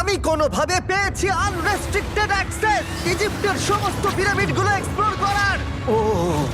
আমি কোনোভাবে পেয়েছি আনরেস্ট্রিক্টেড অ্যাক্সেস ইজিপ্টের সমস্ত পিরামিডগুলো এক্সপ্লোর করার। ও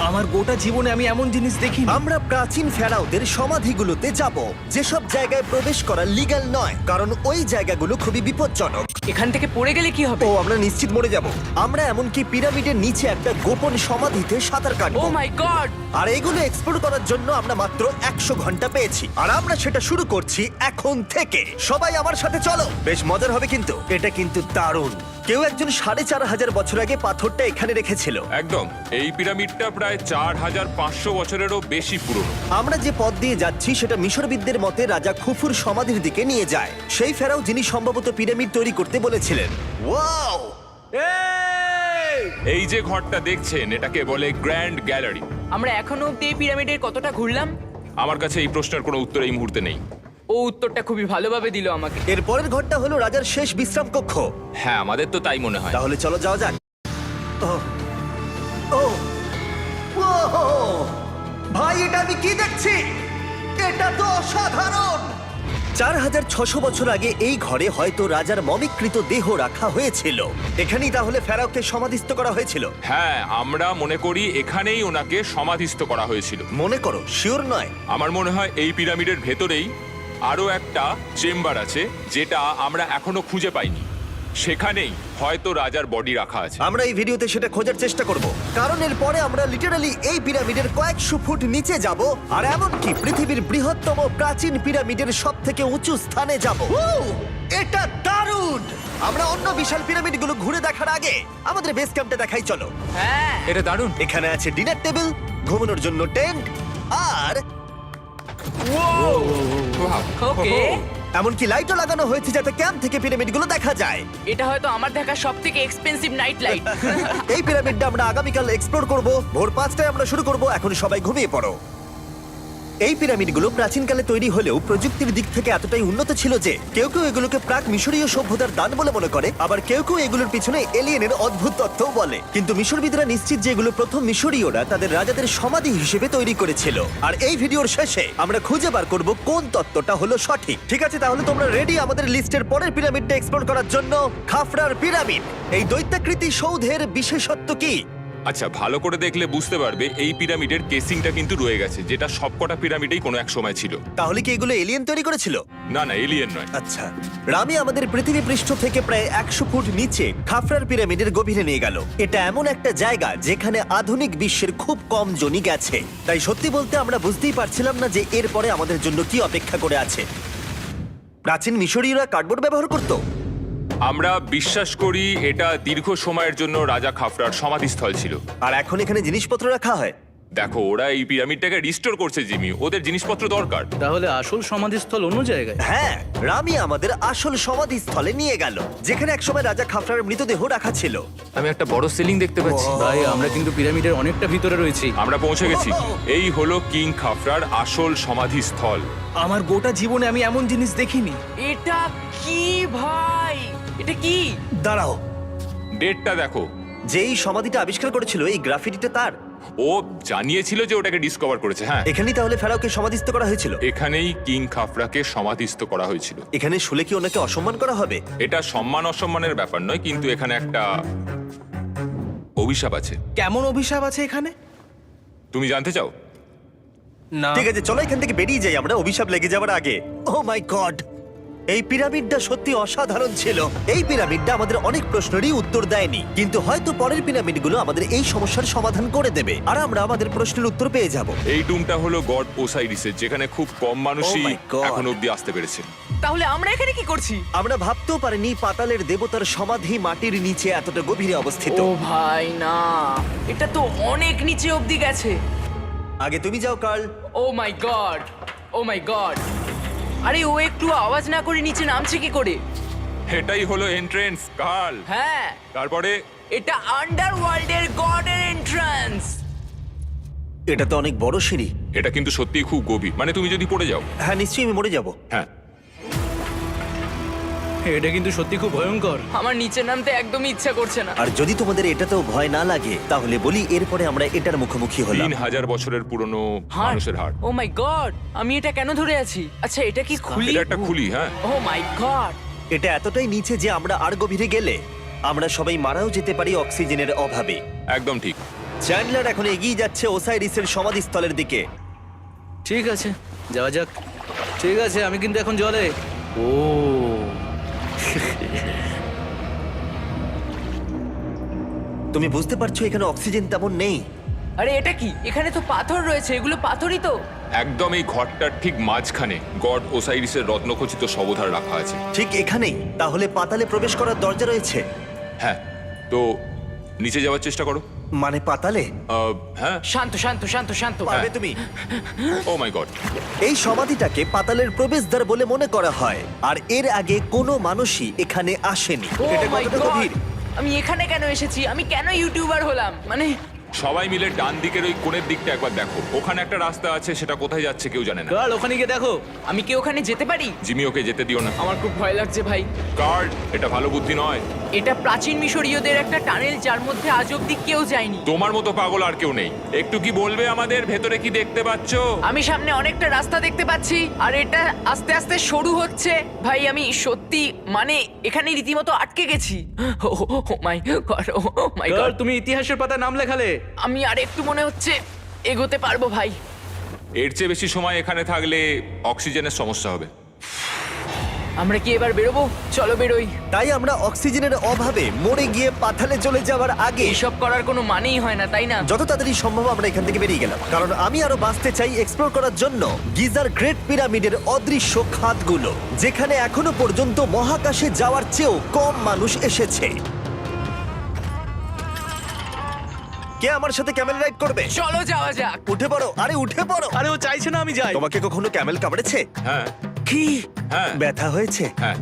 আমার গোটা জীবনে আমি এমন জিনিস দেখিনি। আমরা প্রাচীন ফেরাওদের সমাধিগুলোতে যাব, যেসব জায়গায় প্রবেশ করা লিগ্যাল নয়, কারণ ওই জায়গাগুলো খুবই বিপজ্জনক। এখান থেকে পড়ে গেলে কি হবে? ও আমরা নিশ্চিত মরে যাব। আমরা এমনকি পিরামিডের নিচে একটা গোপন সমাধিতে সাঁতার ও কাটবো। মাই গড! আর এগুলো এক্সপ্লোর করার জন্য আমরা মাত্র 100 ঘন্টা পেয়েছি, আর আমরা সেটা শুরু করছি এখন থেকে। সবাই আমার সাথে চলো, বেশ মজার হবে কিন্তু। এটা কিন্তু দারুণ। কেউ একজন 4500 বছর আগে পাথরটা এখানে রেখেছিল। একদম, এই পিরামিডটা প্রায় 4500 বছরেরও বেশি পুরনো। আমরা যে পথ দিয়ে যাচ্ছি সেটা মিশরবিদদের মতে রাজা খুফুর সমাধির দিকে নিয়ে যায়, সেই ফেরাও যিনি সম্ভবত পিরামিড তৈরি করতে বলেছিলেন। ওয়াও! এই যে ঘরটা দেখছেন এটাকে বলে গ্র্যান্ড গ্যালারি। আমরা এখনো অব্দি এই পিরামিডের কতটা ঘুরলাম? আমার কাছে এই প্রশ্নের কোনো উত্তর এই মুহূর্তে নেই। ও উত্তরটা খুবই ভালোভাবে দিল আমাকে। এর পরের ঘরটা হলো রাজার শেষ বিশ্রাম কক্ষ। হ্যাঁ, আমাদের তো তাই মনে হয়। তাহলে চলো যাওয়া যাক। ও ও ও ভাই, এটা আমি কি দেখছি? এটা তো অসাধারণ। 4600 বছর আগে এই ঘরে হয়তো রাজার মমিকৃত দেহ রাখা হয়েছিল। এখানেই তাহলে ফেরাওকে সমাধিস্থ করা হয়েছিল। হ্যাঁ, আমরা মনে করি এখানেই ওনাকে সমাধিস্থ করা হয়েছিল। মনে করো, শিওর নয়। আমার মনে হয় এই পিরামিডের ভেতরেই আরো একটা চেম্বার আছে যেটা আমরা এখনো খুঁজে পাইনি। সেখানেই হয়তো রাজার বডি রাখা আছে। আমরা এই ভিডিওতে সেটা খোঁজার চেষ্টা করব, কারণ এর পরে আমরা লিটারালি এই পিরামিডের কয়েকশো ফুট নিচে যাব, আর এমনকি পৃথিবীর বৃহত্তম প্রাচীন পিরামিডের সবথেকে উঁচু স্থানে যাব। এটা দারুণ! আমরা অন্য বিশাল পিরামিডগুলো ঘুরে দেখার আগে আমাদের বেস ক্যাম্পটা দেখাই চলো। হ্যাঁ, এটা দারুণ। এখানে আছে ডিনার টেবিল, ঘুমানোর জন্য টেন্ট, আর ওকে। এমনকি লাইটও লাগানো হয়েছে যাতে ক্যাম্প থেকে পিরামিডগুলো দেখা যায়। এটা হয়তো আমার দেখা সবথেকে এক্সপেন্সিভ নাইট লাইট। এই পিরামিডটা আমরা আগামীকাল এক্সপ্লোর করব। ভোর 5টায় আমরা শুরু করব। এখন সবাই ঘুমিয়ে পড়ো। এই পিরামিডগুলো প্রাচীনকালে তৈরি হলেও প্রযুক্তির দিক থেকে এতটাই উন্নত ছিল যে কেউ কেউ এগুলোকে প্রাক মিশরীয় সভ্যতার দান বলে মনে করে, আবার কেউ কেউ এগুলোর পিছনে এলিয়েনের অদ্ভুত তথ্যও বলে। কিন্তু মিশরবিদরা নিশ্চিত যে এগুলো প্রথম মিশরীয়রা তাদের রাজাদের সমাধি হিসেবে তৈরি করেছিল। আর এই ভিডিওর শেষে আমরা খুঁজে বার করব কোন তত্ত্বটা হলো সঠিক। ঠিক আছে, তাহলে তোমরা রেডি আমাদের লিস্টের পরের পিরামিডটা এক্সপ্লোর করার জন্য? খাফরার পিরামিড। এই দৈত্যাকৃতি সৌধের বিশেষত্ব কি? আচ্ছা, ভালো করে দেখলে বুঝতে পারবে এই পিরামিডের কেসিংটা কিন্তু রয়ে গেছে, যেটা সবকটা পিরামিডেই কোনো এক সময় ছিল। তাহলে কি এগুলো এলিয়েন তৈরি করেছিল? না না, এলিয়েন নয়। আচ্ছা, রামি আমাদের পৃথিবী পৃষ্ঠ থেকে প্রায় 100 ফুট নিচে খাফরার পিরামিডের গভীরে নিয়ে গেল। এটা এমন একটা জায়গা যেখানে আধুনিক বিশ্বের খুব কম জনই গেছে। তাই সত্যি বলতে আমরা বুঝতেই পারছিলাম না যে এরপরে আমাদের জন্য কি অপেক্ষা করে আছে। প্রাচীন মিশরীয়রা কার্ডবোর্ড ব্যবহার করত। আমরা বিশ্বাস করি এটা দীর্ঘ সময়ের জন্য রাজা খাফরার সমাধিস্থল ছিল। আর এখন এখানে জিনিসপত্র রাখা হয়। দেখো, ওরা এই পিরামিডটাকে রিস্টোর করছে জিমি, ওদের জিনিসপত্র দরকার। তাহলে আসল সমাধিস্থল অন্য জায়গায়? হ্যাঁ, রামি আমাদের আসল সমাধিস্থলে নিয়ে গেল, যেখানে একসময় রাজা খাফরার মৃতদেহ রাখা ছিল। আমি একটা বড় সিলিং দেখতে পাচ্ছি। ভাই, আমরা কিন্তু পিরামিডের অনেকটা ভিতরে রয়েছি। আমরা পৌঁছে গেছি। এই হলো কিং খাফরার আসল সমাধিস্থল। আমার গোটা জীবনে আমি এমন জিনিস দেখিনি। এটা কি ভাই? এটা কি? দাঁড়াও, ডেটটা দেখো। যেই সমাধিটা আবিষ্কার করেছিল এই গ্রাফিটিটা তার। ও জানিয়েছিল যে ওটাকে ডিসকভার করেছে। হ্যাঁ, এখানেই তাহলে ফেরাওকে সমাধিস্থ করা হয়েছিল। এখানেই কিং খাফরাকে সমাধিস্থ করা হয়েছিল। এখানে শুলে কি ওনাকে অসম্মান করা হবে? এটা সম্মান অসম্মানের ব্যাপার নয়, কিন্তু এখানে একটা অভিশাপ আছে। কেমন অভিশাপ আছে এখানে? তুমি জানতে চাও? না। ঠিক আছে, চলো এখান থেকে বেরিয়ে যাই আমরা অভিশাপ লেগে যাওয়ার আগে। ও মাই গড, এই পিরামিডটা সত্যি অসাধারণ ছিল। এই পিরামিডটা আমাদের অনেক প্রশ্নেরই উত্তর দেয়নি, কিন্তু হয়তো পরের পিরামিডগুলো আমাদের এই সমস্যার সমাধান করে দেবে, আর আমরা আমাদের প্রশ্নের উত্তর পেয়ে যাব। এই টুমটা হলো গড ওসাইরিসের, যেখানে খুব কম মানুষই Oh my God! এখন অব্দি আসতে পেরেছে। তাহলে আমরা এখানে কি করছি? আমরা ভাবতেও পারিনি পাতালের দেবতার সমাধি মাটির নিচে এতটা গভীরে অবস্থিত। ও ভাই না, এটা তো অনেক নিচে অব্দি গেছে। আগে তুমি যাও কার্ল। ও মাই গড, ও মাই গড! আরে ও একটু আওয়াজ না করে নিচে নামছে কি করে? এটাই হলো এন্ট্রেন্স, কাল। হ্যাঁ, তারপরে এটা আন্ডারওয়ার্ল্ডের গডের এন্ট্রান্স। এটা তো অনেক বড় সিঁড়ি। এটা কিন্তু সত্যিই খুব গভীর, মানে তুমি যদি পড়ে যাও। হ্যাঁ, নিশ্চয়ই আমি মরে যাব। হ্যাঁ, এটা কিন্তু সত্যি খুব ভয়ঙ্কর। আমার নিচে নামতে একদমই ইচ্ছা করছে না। আর যদি তোমাদের এটাতেও ভয় না লাগে তাহলে বলি এরপরে আমরা এটার মুখোমুখি হলাম। 3000 বছরের পুরনো হার্ট, মানুষের হাড়। ও মাই গড! আমি এটা কেন ধরে আছি? আচ্ছা, এটা কি খুলি? এটা একটা খুলি। হ্যাঁ, ও মাই গড! এটা এতটাই নিচে যে আমরা আর গভীরে গেলে আমরা সবাই মারাও যেতে পারি অক্সিজেনের অভাবে। একদম ঠিক। চ্যান্ডলার এখন এগিয়ে যাচ্ছে ওসাইরিসের সমাধিস্থলের দিকে। ঠিক আছে, যাওয়া যাক। ঠিক আছে, আমি কিন্তু এখন জলে। ও তুমি বুঝতে পারছো এখানে অক্সিজেন তেমন নেই। আরে এটা কি? এখানে তো পাথর রয়েছে, এগুলো পাথরই তো। একদম এই ঘরটার ঠিক মাঝখানে গড ওসাইরিসের রত্নখচিত শবধার রাখা আছে। ঠিক এখানেই? তাহলে পাতালে প্রবেশ করার দরজা রয়েছে? হ্যাঁ, তো নিচে যাওয়ার চেষ্টা করো। মানে পাতালে? হ্যাঁ। শান্ত শান্ত শান্ত শান্ত। পারবে তুমি? ও মাই গড। এই সমাধিটাকে পাতালের প্রবেশদ্বার বলে মনে করা হয়, আর এর আগে কোনো মানুষই এখানে আসেনি। Oh এটা my কতটা God! গভীর? আমি এখানে কেন এসেছি? আমি কেন ইউটিউবার হলাম? মানে সবাই মিলে ডান দিকের ওই কোণের দিকটা একবার দেখো। ওখানে একটা রাস্তা আছে, সেটা কোথায় যাচ্ছে কেউ জানে না। কাল ওখানে গিয়ে দেখো। আমি কি ওখানে যেতে পারি? জিমি, ওকে যেতে দিও না। আমার খুব ভয় লাগছে ভাই। কার্ড, এটা ভালো বুদ্ধি নয়। এটা প্রাচীন মিশরীয়দের একটা টানেল যার মধ্যে আজ অব্দি কেউ যায়নি। তোমার মতো পাগল আর কেউ নেই। একটু কি বলবে আমাদের ভেতরে কি দেখতে পাচ্ছো? আমি সামনে অনেকটা রাস্তা দেখতে পাচ্ছি, আর এটা আস্তে আস্তে সরু হচ্ছে। ভাই আমি সত্যি মানে এখানে রীতিমতো আটকে গেছি। ও মাই গড, ও মাই কাল গড। তুমি ইতিহাসের পাতা নাম লেখালে। আমি আর একটু মনে হচ্ছে এগোতে পারবো ভাই। এর চেয়ে বেশি সময় এখানে থাকলে অক্সিজেনের সমস্যা হবে। আমরা কি এবার বেরোবো? চলো বেরোই। তাই আমরা অক্সিজেনের অভাবে মরে গিয়ে পাতালে চলে যাওয়ার আগে এইসব করার কোনো মানেই হয় না, তাই না? যত তাড়াতাড়ি সম্ভব আমরা এখান থেকে বেরিয়ে গেলাম, কারণ আমি আরো বাঁচতে চাই এক্সপ্লোর করার জন্য গিজার গ্রেট পিরামিডের অদৃশ্য খাতগুলো, যেখানে এখনো পর্যন্ত মহাকাশে যাওয়ার চেয়েও কম মানুষ এসেছে। কে আমার সাথে ক্যামেল রাইড করবে? চলো যাওয়া যাক। উঠে পড়ো, আরে উঠে পড়ো। আরে ও চাইছে না আমি যাই। তোমাকে কখনো ক্যামেল কামড়েছে? হ্যাঁ কি হ্যাঁ ব্যথা হয়েছে? হ্যাঁ।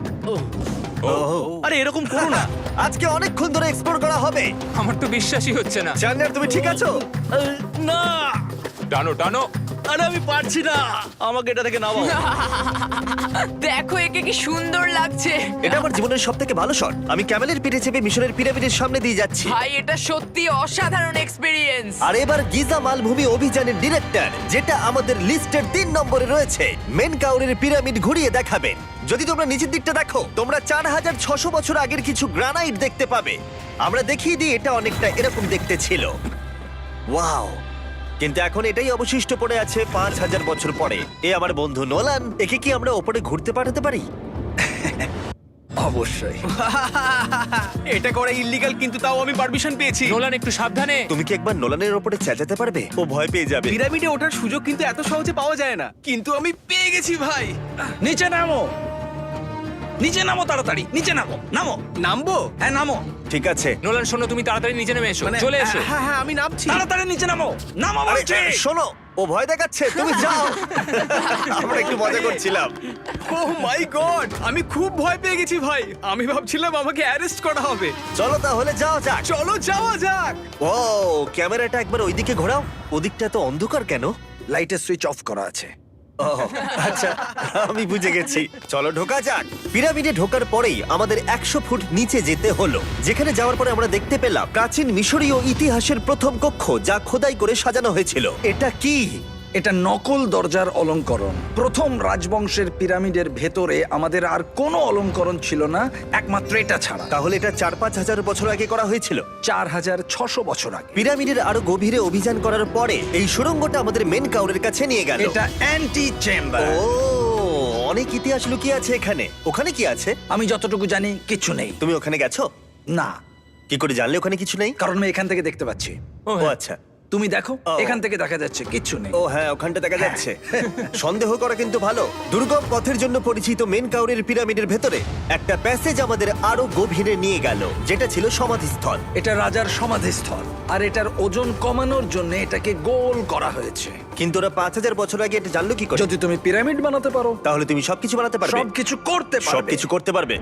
আরে এরকম করো না। আজকে অনেকক্ষণ ধরে এক্সপ্লোর করা হবে। আমার তো বিশ্বাসই হচ্ছে না। জানলার তুমি ঠিক আছো? না, টানো টানো। আরে আমি পারছি না, আমাকে এটা থেকে নামাও। দেখো একে কি সুন্দর লাগছে। এটা আমার জীবনের সব থেকে ভালো শট। আমি ক্যামেলের পিঠে চেপে মিশরের পিরামিডের সামনে দিয়ে যাচ্ছি। ভাই এটা সত্যি অসাধারণ এক্সপেরিয়েন্স। আর এবার গিজা মালভূমি অভিযানের ডিরেক্টর, যেটা আমাদের লিস্টের 3 নম্বরে রয়েছে, মেন কাউরের পিরামিড ঘুরিয়ে দেখাবেন। যদি তোমরা নিচের দিকটা দেখো, তোমরা 4600 বছর আগের কিছু গ্রানাইট দেখতে পাবে। আমরা দেখিয়ে দিই, এটা অনেকটা এরকম দেখতে ছিল। ওয়াও! কিন্তু এখন এটাই অবশিষ্ট পড়ে আছে 5000 বছর পরে। এ আমার বন্ধু নোলান, একে কি আমরা ওপরে ঘুরতে পাঠাতে পারি? অবশ্যই। এটা করা ইল্লিগাল, কিন্তু তাও আমি পারমিশন পেয়েছি। নোলান, একটু সাবধানে। তুমি কি একবার নোলানের ওপরে চেঁচাতে পারবে? ও ভয় পেয়ে যাবে। পিরামিডে ওঠার সুযোগ কিন্তু এত সহজে পাওয়া যায় না, কিন্তু আমি পেয়ে গেছি ভাই। নিচে নামো, নিচে নামো, তাড়াতাড়ি নিচে নামো। নামো, নামবো? হ্যাঁ নামো, ঠিক আছে। নোলান শোনো, তুমি তাড়াতাড়ি নিচে নেমে এসো। মানে চলে এসো। হ্যাঁ হ্যাঁ আমি নামছি। তাড়াতাড়ি নিচে নামো। নামো আরে, বলছি। শোনো, ও ভয় দেখাচ্ছে, তুমি যাও। আমরা একটু মজা করছিলাম। ও মাই গড, আমি খুব ভয় পেয়ে গেছি ভাই। আমি ভাবছিলাম আমাকে অ্যারেস্ট করা হবে। চলো তাহলে যাও যাক। চলো যাওয়া যাক। ও, ক্যামেরাটা একবার ওইদিকে ঘোরাও। ওদিকটা তো অন্ধকার কেন? লাইটের সুইচ অফ করা আছে। ও, আচ্ছা, আমি বুঝে গেছি। চলো ঢোকা যাক। পিরামিডে ঢোকার পরেই আমাদের 100 ফুট নিচে যেতে হলো, যেখানে যাওয়ার পরে আমরা দেখতে পেলাম প্রাচীন মিশরীয় ইতিহাসের প্রথম কক্ষ, যা খোদাই করে সাজানো হয়েছিল। এটা কি? এটা নকল দরজার অলঙ্করণ। প্রথম রাজবংশের পিরামিডের ভেতরে আমাদের আর কোনো অলঙ্করণ ছিল না, একমাত্র এটা ছাড়া। তাহলে এটা 4-5 হাজার বছর আগে করা হয়েছিল। 4600 বছর আগে। পিরামিডের আরো গভীরে অভিযান করার পরে এই সুড়ঙ্গটা আমাদের মেন কাউরের কাছে নিয়ে গেল। এটা অ্যান্টি চেম্বার। ও, অনেক ইতিহাস লুকিয়ে আছে এখানে। ওখানে কি আছে? আমি যতটুকু জানি কিছু নেই। তুমি ওখানে গেছো? না, কি করে জানলে ওখানে কিছু নেই? কারণ আমি এখান থেকে দেখতে পাচ্ছি। ও আচ্ছা। তুমি দেখো, ও। এখান থেকে দেখা যাচ্ছে কিচ্ছু নেই। ও হ্যাঁ, ওখানটা দেখা যাচ্ছে। সন্দেহ করা কিন্তু ভালো। দুর্গম পথের জন্য পরিচিত মেন কাউরের পিরামিডের ভেতরে একটা প্যাসেজ আমাদের আরো গভীরে নিয়ে গেল, যেটা ছিল সমাধিস্থল। এটা রাজার সমাধিস্থল, আর এটার ওজন কমানোর জন্য এটাকে গোল করা হয়েছে। কিন্তু ওরা 5000 বছর আগে এটা জানলো কি করে? যদি তুমি পিরামিড বানাতে পারো, তাহলে তুমি সবকিছু বানাতে পারবে? সবকিছু করতে পারবে। সবকিছু করতে পারবে।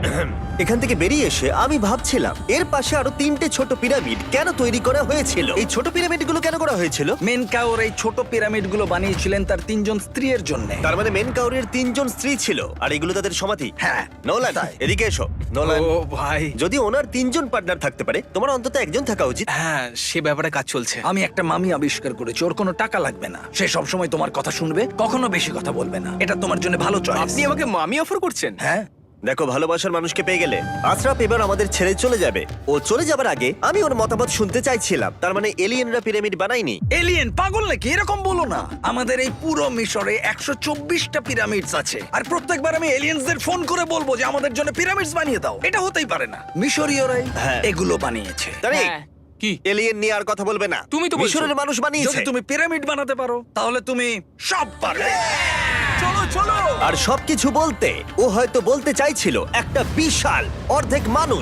এখান থেকে বেরিয়ে এসে আমি ভাবছিলাম, এর পাশে আরো 3টে ছোট পিরামিড কেন তৈরি করা হয়েছিল? এই ছোট পিরামিডগুলো কেন করা হয়েছিল? মেনকাওর এই ছোট পিরামিডগুলো বানিয়েছিলেন তার 3 জন স্ত্রীর জন্য। তার মানে মেন কাউরের 3 জন স্ত্রী ছিল, আর এগুলো তাদের সমাধি। হ্যাঁ। নোলান, এদিকে এসো। নোলান, ও ভাই, যদি ওনার 3 জন পার্টনার থাকতে পারে, তোমার অন্তত একজন থাকা উচিত। হ্যাঁ সে ব্যাপারে কাজ চলছে। আমি একটা মামি আবিষ্কার করেছি, ওর কোনো টাকা লাগবে না। সে সব সময় তোমার কথা শুনবে, কখনো বেশি কথা বলবে না। এটা তোমার জন্য ভালো চয়েস। আপনি আমাকে মামি অফার করছেন? হ্যাঁ, দেখো, ভালোবাসার মানুষকে পেয়ে গেলে আশরাফ এবার আমাদের ছেড়ে চলে যাবে। ও চলে যাবার আগে আমি ওর মতামত শুনতে চাইছিলাম। তার মানে এলিয়েনরা পিরামিড বানায়নি? এলিয়েন পাগল নাকি? এরকম বলো না। আমাদের এই পুরো মিশরে 124টা পিরামিডস আছে, আর প্রত্যেকবার আমি এলিয়েন্সদের ফোন করে বলবো যে আমাদের জন্য পিরামিডস বানিয়ে দাও। এটা হতেই পারে না। মিশরীয়রাই হ্যাঁ। এগুলো বানিয়েছে। তারিক, হ্যাঁ। কি? এলিয়েন নিয়ে আর কথা বলবে না। তুমি তো বলছো। মিশরের মানুষ বানিয়েছে। যদি তুমি পিরামিড বানাতে পারো তাহলে তুমি সব পারবে। চলো চলো। আর সবকিছু বলতে ও হয়তো বলতে চাইছিল একটা বিশাল অর্ধেক মানুষ